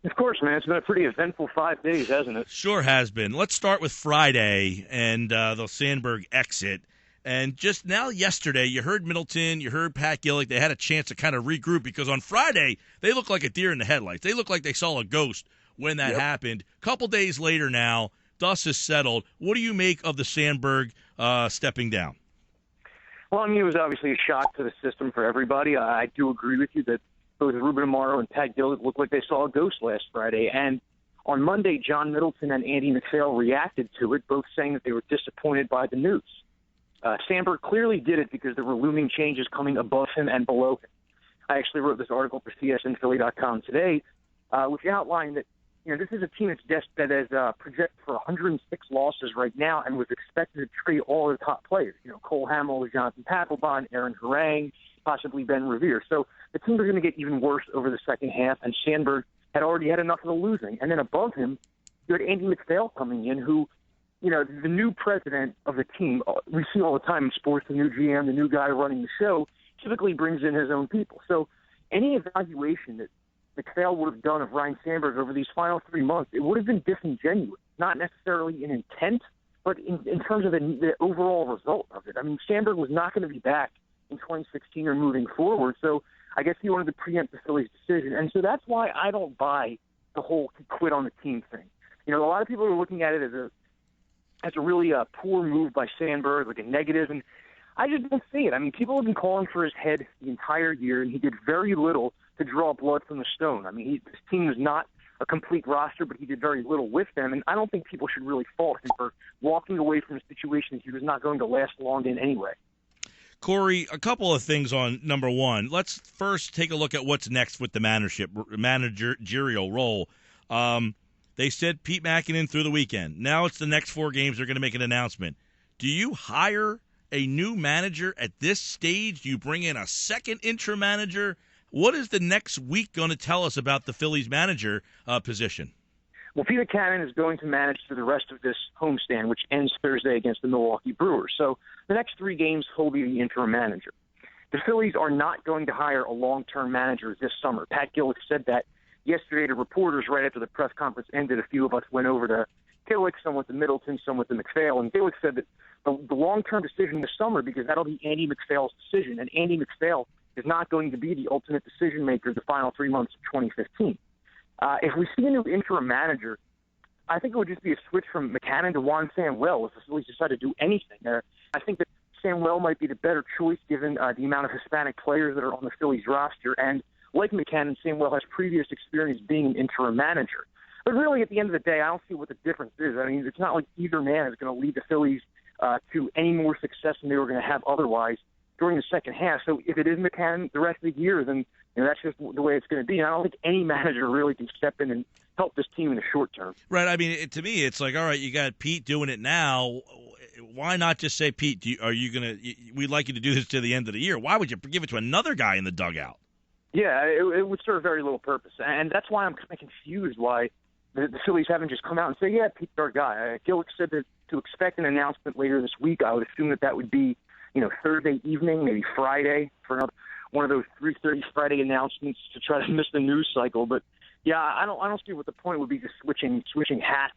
Of course, man. It's been a pretty eventful 5 days, hasn't it? Sure has been. Let's start with Friday and the Sandberg exit. And just now yesterday, you heard Middleton, you heard Pat Gillick. They had a chance to kind of regroup because on Friday, they looked like a deer in the headlights. They looked like they saw a ghost when that happened. A couple days later now, dust is settled. What do you make of the Sandberg stepping down? Well, I mean, it was obviously a shock to the system for everybody. I do agree with you that both Ruben Amaro and Pat Gillick looked like they saw a ghost last Friday. And on Monday, John Middleton and Andy MacPhail reacted to it, both saying that they were disappointed by the news. Sandberg clearly did it because there were looming changes coming above him and below him. I actually wrote this article for CSNPhilly.com today, which outlined that this is a team that is projected for 106 losses right now and was expected to trade all their top players. Cole Hamels, Jonathan Papelbon, Aaron Harang, possibly Ben Revere. So the team was going to get even worse over the second half, and Sandberg had already had enough of the losing. And then above him, you had Andy MacPhail coming in, who, the new president of the team, we see all the time in sports, the new GM, the new guy running the show, typically brings in his own people. So any evaluation that MacPhail would have done of Ryne Sandberg over these final 3 months, it would have been disingenuous, not necessarily in intent, but in terms of the overall result of it. I mean, Sandberg was not going to be back in 2016 or moving forward, so I guess he wanted to preempt the Phillies' decision. And so that's why I don't buy the whole quit on the team thing. A lot of people are looking at it as a really poor move by Sandberg, like a negative, and I just don't see it. I mean, people have been calling for his head the entire year, and he did very little to draw blood from the stone. I mean, his team was not a complete roster, but he did very little with them, and I don't think people should really fault him for walking away from a situation he was not going to last long in anyway. Corey, a couple of things on number one. Let's first take a look at what's next with the managerial role. They said Pete Mackinnon through the weekend. Now it's the next 4 games they're going to make an announcement. Do you hire a new manager at this stage? Do you bring in a second interim manager? What is the next week going to tell us about the Phillies manager position? Well, Pete Mackinnon is going to manage for the rest of this homestand, which ends Thursday against the Milwaukee Brewers. So the next 3 games, he'll be the interim manager. The Phillies are not going to hire a long-term manager this summer. Pat Gillick said that yesterday to reporters right after the press conference ended. A few of us went over to Gillick, some went to Middleton, some went to MacPhail, and Gillick said that the long-term decision this summer, because that'll be Andy MacPhail's decision, and Andy MacPhail is not going to be the ultimate decision-maker the final 3 months of 2015. If we see a new interim manager, I think it would just be a switch from Mackinnon to Juan Samuel if the Phillies decide to do anything. I think that Samuel might be the better choice given the amount of Hispanic players that are on the Phillies roster, and like Mackinnon, Samuel has previous experience being an interim manager. But really, at the end of the day, I don't see what the difference is. I mean, it's not like either man is going to lead the Phillies to any more success than they were going to have otherwise during the second half. So if it is Mackinnon the rest of the year, then that's just the way it's going to be. And I don't think any manager really can step in and help this team in the short term. Right. I mean, to me, it's like, all right, you got Pete doing it now. Why not just say, Pete, we'd like you to do this to the end of the year? Why would you give it to another guy in the dugout? Yeah, it would serve very little purpose. And that's why I'm kind of confused why the Phillies haven't just come out and say, yeah, Pete's our guy. Gillick said that to expect an announcement later this week. I would assume that would be, Thursday evening, maybe Friday, for one of those 3:30 Friday announcements to try to miss the news cycle. But yeah, I don't see what the point would be just switching hats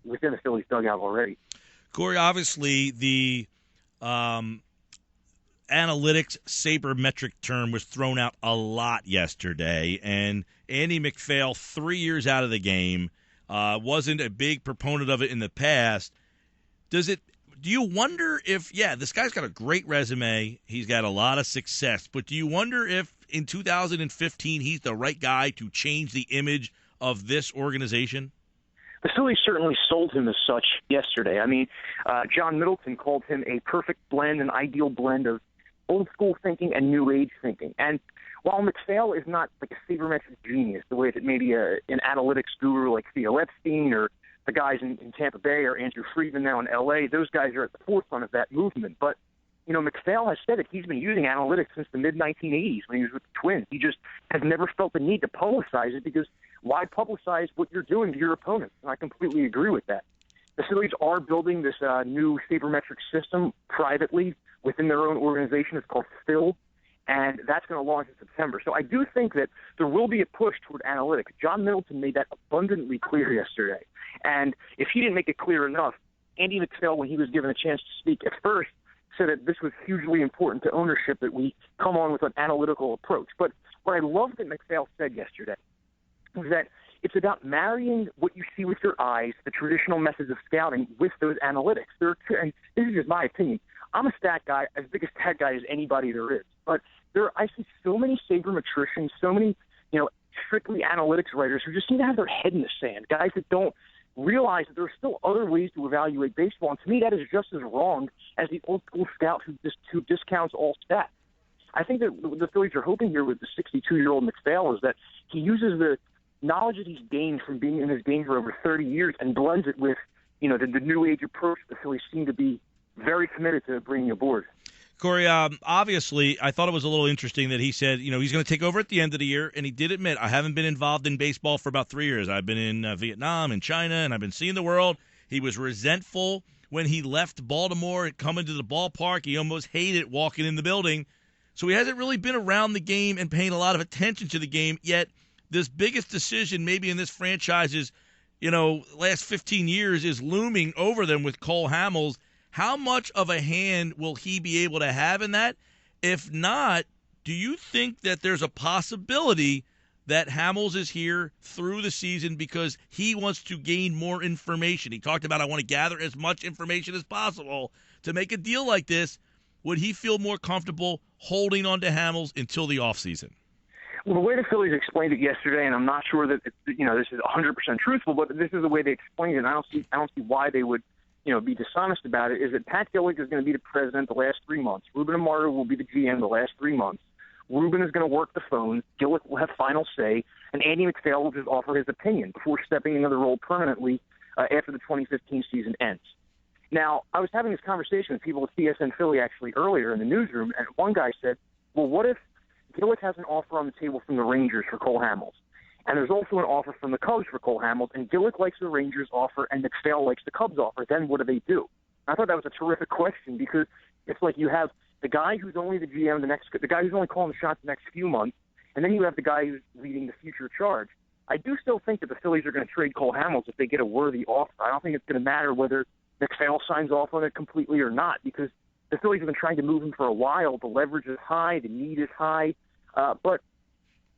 within the Phillies dugout already. Corey, obviously the analytics sabermetric term was thrown out a lot yesterday, and Andy MacPhail, 3 years out of the game, wasn't a big proponent of it in the past. Do you wonder if, this guy's got a great resume, he's got a lot of success, but do you wonder if in 2015 he's the right guy to change the image of this organization? The Phillies certainly sold him as such yesterday. I mean, John Middleton called him a perfect blend, an ideal blend of old-school thinking and new-age thinking. And while MacPhail is not like a sabermetric genius, the way that maybe an analytics guru like Theo Epstein or the guys in Tampa Bay or Andrew Friedman now in L.A., those guys are at the forefront of that movement. But, MacPhail has said that he's been using analytics since the mid-1980s when he was with the Twins. He just has never felt the need to publicize it because why publicize what you're doing to your opponents? And I completely agree with that. The Phillies are building this new sabermetric system privately within their own organization. It's called Phil. and that's going to launch in September. So I do think that there will be a push toward analytics. John Middleton made that abundantly clear yesterday. And if he didn't make it clear enough, Andy MacPhail, when he was given a chance to speak at first, said that this was hugely important to ownership, that we come on with an analytical approach. But what I love that MacPhail said yesterday was that it's about marrying what you see with your eyes, the traditional methods of scouting, with those analytics. And this is just my opinion. I'm a stat guy, as big a stat guy as anybody there is. But I see so many sabermetricians, so many, strictly analytics writers who just seem to have their head in the sand, guys that don't realize that there are still other ways to evaluate baseball. And to me, that is just as wrong as the old school scout who discounts all stats. I think that the Phillies are hoping here with the 62-year-old MacPhail is that he uses the knowledge that he's gained from being in this game for over 30 years and blends it with, the new age approach the Phillies seem to be very committed to bringing aboard. Corey, obviously, I thought it was a little interesting that he said, he's going to take over at the end of the year, and he did admit, I haven't been involved in baseball for about 3 years. I've been in Vietnam and China, and I've been seeing the world. He was resentful when he left Baltimore and coming to the ballpark. He almost hated walking in the building. So he hasn't really been around the game and paying a lot of attention to the game, yet this biggest decision maybe in this franchise's, last 15 years is looming over them with Cole Hamels. How much of a hand will he be able to have in that? If not, do you think that there's a possibility that Hamels is here through the season because he wants to gain more information? He talked about, I want to gather as much information as possible to make a deal like this. Would he feel more comfortable holding on to Hamels until the offseason? Well, the way the Phillies explained it yesterday, and I'm not sure that this is 100% truthful, but this is the way they explained it, and I don't see why they would be dishonest about it, is that Pat Gillick is going to be the president the last 3 months. Ruben Amaro will be the GM the last 3 months. Ruben is going to work the phone. Gillick will have final say, and Andy MacPhail will just offer his opinion before stepping into the role permanently after the 2015 season ends. Now, I was having this conversation with people at CSN Philly actually earlier in the newsroom, and one guy said, well, what if Gillick has an offer on the table from the Rangers for Cole Hamels? And there's also an offer from the Cubs for Cole Hamels, and Gillick likes the Rangers offer and MacPhail likes the Cubs offer. Then what do they do? I thought that was a terrific question because it's like you have the guy who's only the GM, the guy who's only calling the shots the next few months, and then you have the guy who's leading the future charge. I do still think that the Phillies are going to trade Cole Hamels if they get a worthy offer. I don't think it's going to matter whether MacPhail signs off on it completely or not because the Phillies have been trying to move him for a while. The leverage is high. The need is high. But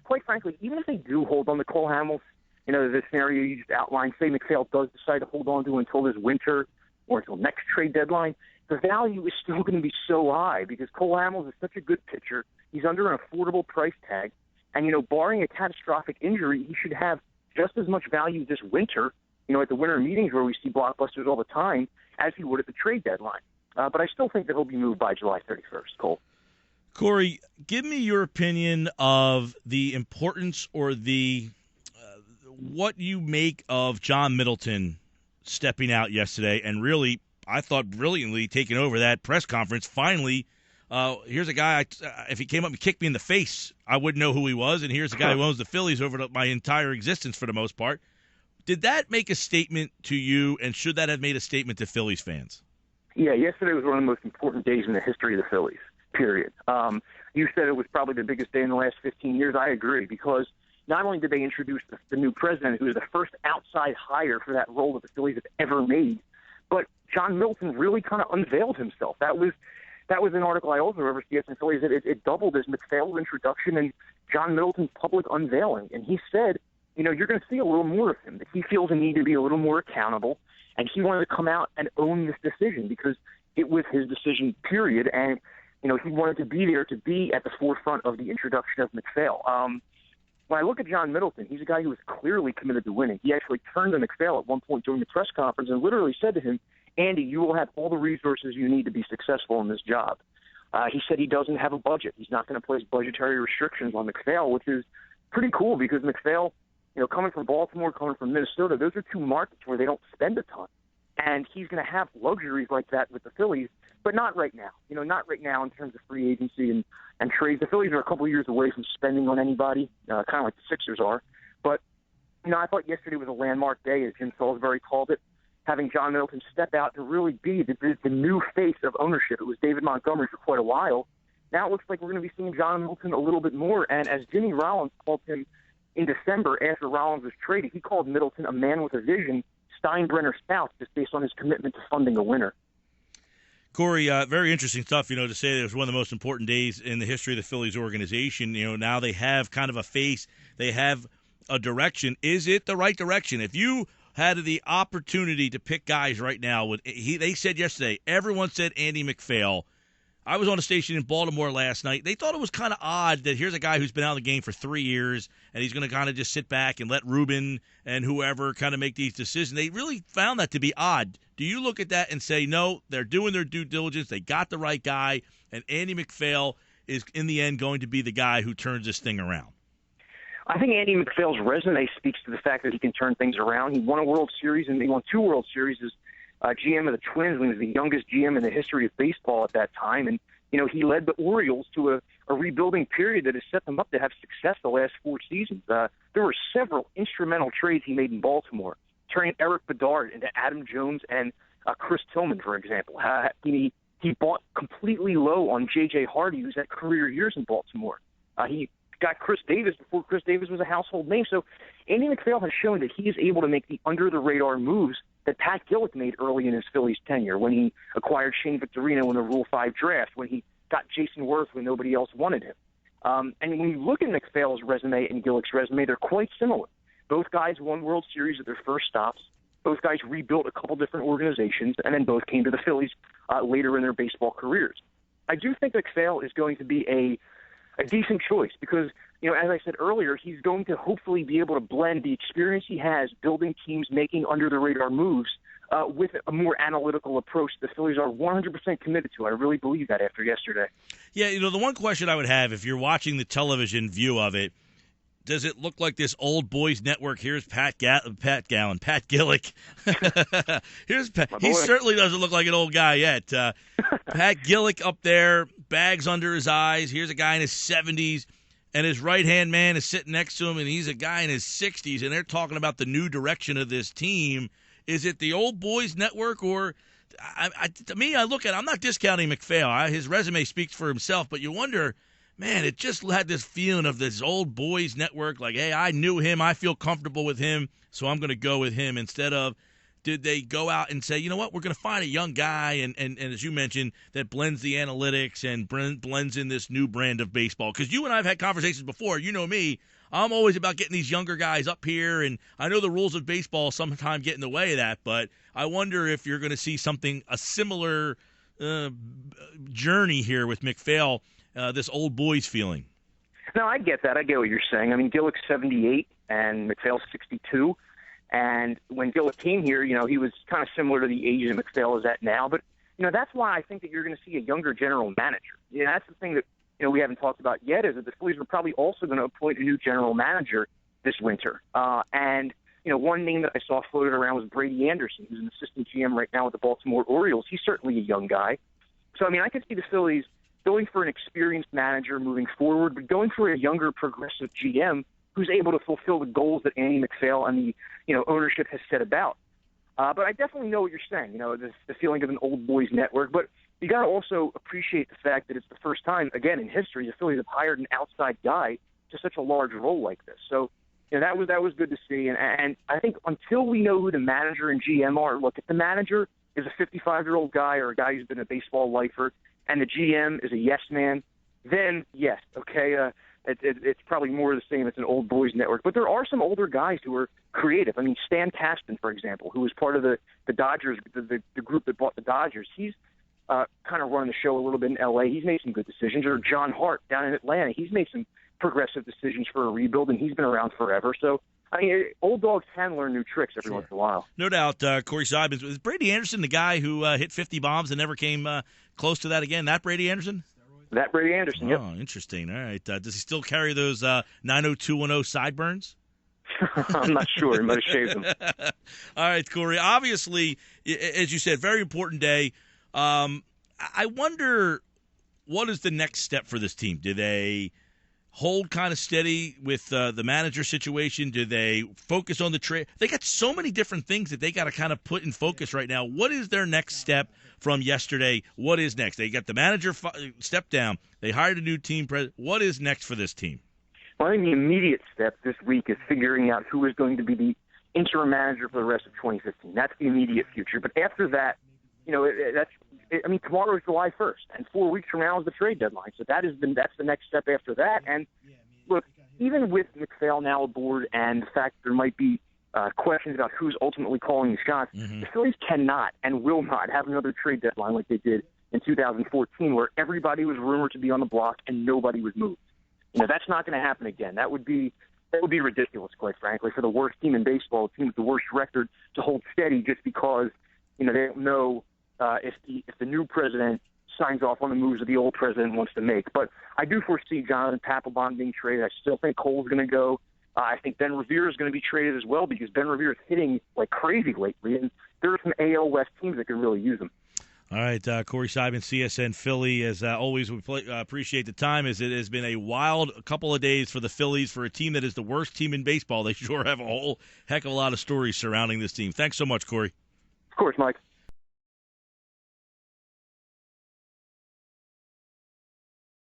quite frankly, even if they do hold on to Cole Hamels, the scenario you just outlined, say MacPhail does decide to hold on to until this winter or until next trade deadline, the value is still going to be so high because Cole Hamels is such a good pitcher. He's under an affordable price tag. And, barring a catastrophic injury, he should have just as much value this winter, at the winter meetings where we see blockbusters all the time, as he would at the trade deadline. But I still think that he'll be moved by July 31st, Cole. Corey, give me your opinion of the importance or the what you make of John Middleton stepping out yesterday and really, I thought, brilliantly taking over that press conference. Finally, here's a guy, if he came up and kicked me in the face, I wouldn't know who he was, and here's a guy who owns the Phillies over my entire existence for the most part. Did that make a statement to you, and should that have made a statement to Phillies fans? Yeah, yesterday was one of the most important days in the history of the Phillies. Period. You said it was probably the biggest day in the last 15 years. I agree, because not only did they introduce the new president, who was the first outside hire for that role that the Phillies have ever made, but John Middleton really kind of unveiled himself. That was an article I also wrote for CSN Phillies. It doubled as MacPhail's introduction and John Middleton's public unveiling. And he said, you're going to see a little more of him, that he feels a need to be a little more accountable, and he wanted to come out and own this decision because it was his decision, period, and he wanted to be there to be at the forefront of the introduction of MacPhail. When I look at John Middleton, he's a guy who was clearly committed to winning. He actually turned to MacPhail at one point during the press conference and literally said to him, Andy, you will have all the resources you need to be successful in this job. He said he doesn't have a budget. He's not going to place budgetary restrictions on MacPhail, which is pretty cool because MacPhail, coming from Baltimore, coming from Minnesota, those are two markets where they don't spend a ton. And he's going to have luxuries like that with the Phillies, but not right now. Not right now in terms of free agency and trades. The Phillies are a couple of years away from spending on anybody, kind of like the Sixers are. But, I thought yesterday was a landmark day, as Jim Salisbury called it, having John Middleton step out to really be the new face of ownership. It was David Montgomery for quite a while. now it looks like we're going to be seeing John Middleton a little bit more. And as Jimmy Rollins called him in December after Rollins was traded, he called Middleton a man with a vision, Steinbrenner South, just based on his commitment to funding a winner. Corey, very interesting stuff, to say that it was one of the most important days in the history of the Phillies organization. Now they have kind of a face. They have a direction. Is it the right direction? If you had the opportunity to pick guys right now, they said yesterday, everyone said Andy MacPhail. I was on a station in Baltimore last night. They thought it was kind of odd that here's a guy who's been out of the game for 3 years, and he's going to kind of just sit back and let Ruben and whoever kind of make these decisions. They really found that to be odd. Do you look at that and say, no, they're doing their due diligence, they got the right guy, and Andy MacPhail is, in the end, going to be the guy who turns this thing around? I think Andy MacPhail's resume speaks to the fact that he can turn things around. He won a World Series, and he won 2 World Series as GM of the Twins when he was the youngest GM in the history of baseball at that time. And, he led the Orioles to a rebuilding period that has set them up to have success the last 4 seasons. There were several instrumental trades he made in Baltimore, turning Eric Bedard into Adam Jones and Chris Tillman, for example. He bought completely low on J.J. Hardy, who's had career years in Baltimore. He got Chris Davis before Chris Davis was a household name. So Andy MacPhail has shown that he is able to make the under-the-radar moves that Pat Gillick made early in his Phillies tenure, when he acquired Shane Victorino in the Rule 5 draft, when he got Jason Worth when nobody else wanted him. And when you look at MacPhail's resume and Gillick's resume, they're quite similar. Both guys won World Series at their first stops. Both guys rebuilt a couple different organizations, and then both came to the Phillies later in their baseball careers. I do think MacPhail is going to be a decent choice because, as I said earlier, he's going to hopefully be able to blend the experience he has building teams, making under-the-radar moves with a more analytical approach the Phillies are 100% committed to. I really believe that after yesterday. Yeah, the one question I would have, if you're watching the television view of it, does it look like this old boys network? Here's Pat Gillick. Here's Pat. He certainly doesn't look like an old guy yet. Pat Gillick up there, bags under his eyes. Here's a guy in his 70s, and his right-hand man is sitting next to him, and he's a guy in his 60s, and they're talking about the new direction of this team. Is it the old boys network, or to me, I look at it, I'm not discounting MacPhail. His resume speaks for himself, but you wonder, man, it just had this feeling of this old boys network, like, hey, I knew him, I feel comfortable with him, so I'm going to go with him, instead of, did they go out and say, you know what, we're going to find a young guy, and as you mentioned, that blends the analytics and blends in this new brand of baseball? Because you and I have had conversations before. You know me. I'm always about getting these younger guys up here, and I know the rules of baseball sometimes get in the way of that, but I wonder if you're going to see a similar journey here with MacPhail, this old boys feeling. No, I get that. I get what you're saying. I mean, Gillick's 78 and MacPhail's 62. And when Gillick came here, he was kind of similar to the age that MacPhail is at now. But, that's why I think that you're going to see a younger general manager. That's the thing that, we haven't talked about yet, is that the Phillies are probably also going to appoint a new general manager this winter. And one name that I saw floated around was Brady Anderson, who's an assistant GM right now with the Baltimore Orioles. He's certainly a young guy. So, I could see the Phillies going for an experienced manager moving forward, but going for a younger, progressive GM who's able to fulfill the goals that Andy MacPhail and the ownership has set about. But I definitely know what you're saying, the feeling of an old boys network. But you got to also appreciate the fact that it's the first time, again, in history, the Phillies have hired an outside guy to such a large role like this. So, that was good to see. And I think until we know who the manager and GM are, look, if the manager is a 55-year-old guy or a guy who's been a baseball lifer and the GM is a yes man, then yes, okay, it's probably more of the same. It's an old boys network. But there are some older guys who are creative. I mean, Stan Kasten, for example, who was part of the Dodgers, the group that bought the Dodgers. He's kind of running the show a little bit in L.A. He's made some good decisions. Or John Hart down in Atlanta. He's made some progressive decisions for a rebuild, and he's been around forever. So, old dogs can learn new tricks every once in a while. No doubt, Corey Seidman. Was Brady Anderson the guy who hit 50 bombs and never came close to that again? That Brady Anderson? That Brady Anderson, yep. Oh, interesting. All right. Does he still carry those 90210 sideburns? I'm not sure. He might have shaved them. All right, Corey. Obviously, as you said, very important day. I wonder, what is the next step for this team? Do they hold kind of steady with the manager situation? Do they focus on the trade? They got so many different things that they got to kind of put in focus right now. What is their next step from yesterday? What is next? They got the manager step down. They hired a new team president. What is next for this team? Well, I think the immediate step this week is figuring out who is going to be the interim manager for the rest of 2015. That's the immediate future. But after that, tomorrow is July 1st, and 4 weeks from now is the trade deadline. So that's the next step after that. And look, even with MacPhail now aboard and the fact that there might be questions about who's ultimately calling the shots, the Phillies cannot and will not have another trade deadline like they did in 2014, where everybody was rumored to be on the block and nobody was moved. That's not going to happen again. That would be ridiculous, quite frankly, for the worst team in baseball, a team with the worst record, to hold steady just because they don't know if the new president signs off on the moves that the old president wants to make. But I do foresee Jonathan Papelbon being traded. I still think Cole's going to go. I think Ben Revere is going to be traded as well because Ben Revere is hitting like crazy lately, and there are some AL West teams that could really use him. All right, Corey Seidman, CSN Philly. As always, we appreciate the time, as it has been a wild couple of days for the Phillies. For a team that is the worst team in baseball, they sure have a whole heck of a lot of stories surrounding this team. Thanks so much, Corey. Of course, Mike.